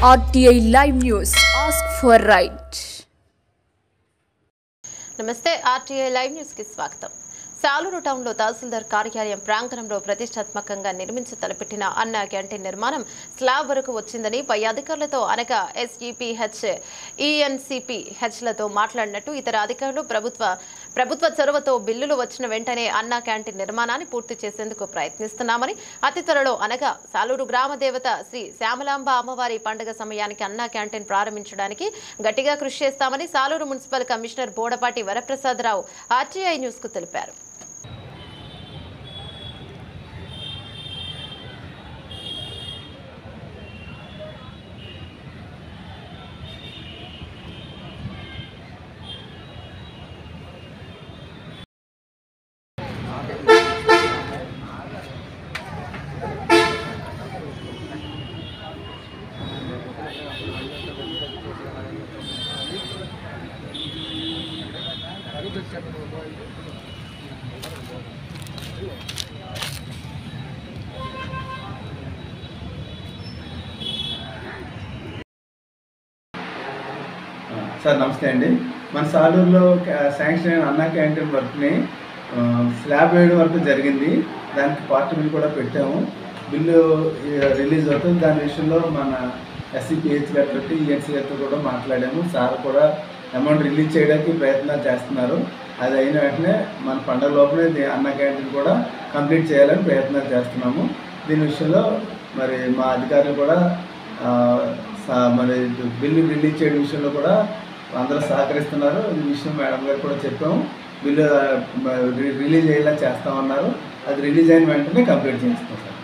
RTI Live News. Ask for right. నమస్తే RTI Live News కి స్వాగతం. సాలూరు టౌన్ లో తహసీల్దార్ కార్యాలయం ప్రాంగణంలో ప్రతిష్టాత్మకంగా నిర్మించి తలపెట్టిన అన్న క్యాంటీన్ నిర్మాణం స్లాబ్ వరకు వచ్చిందని పై అధికారులతో అనగా SEPH, ENCPH లతో మాట్లాడినట్టు ఇతర అధికారులు ప్రభుత్వ చొరవతో బిల్లులు వచ్చిన వెంటనే అన్న క్యాంటీన్ నిర్మాణాన్ని పూర్తి చేసేందుకు ప్రయత్నిస్తున్నామని, అతి త్వరలో అనగా సాలూరు గ్రామ దేవత శ్రీ శ్యామలాంబ అమ్మవారి పండుగ సమయానికి అన్న క్యాంటీన్ ప్రారంభించడానికి గట్టిగా కృషి చేస్తామని Saluru municipal commissioner Bodapati Varaprasadarao RTI news కు తెలిపారు. సార్ నమస్తే అండి. మన సాలూరులో శాంక్షన్ అయిన అన్నా క్యాంటీన్ వర్క్ని స్లాబ్ వేయడం వరకు జరిగింది. దానికి పార్ట్ బిల్ కూడా పెట్టాము. బిల్లు రిలీజ్ అవుతుంది. దాని విషయంలో మన SEPH గారితో ENC గారితో కూడా మాట్లాడాము. సార్ కూడా అమౌంట్ రిలీజ్ చేయడానికి ప్రయత్నాలు చేస్తున్నారు. అది అయిన వెంటనే మన పండుగ లోపలే అన్నా క్యాంటీన్ కూడా కంప్లీట్ చేయాలని ప్రయత్నాలు చేస్తున్నాము. దీని విషయంలో మరి మా అధికారులు కూడా మరి బిల్లు రిలీజ్ చేయడం విషయంలో కూడా అందరూ సహకరిస్తున్నారు. ఈ విషయం మేడం గారు కూడా చెప్పాము. బిల్లు రిలీజ్ అయ్యేలా చేస్తామన్నారు. అది రిలీజ్ అయిన వెంటనే కంప్లీట్ చేస్తాం సార్.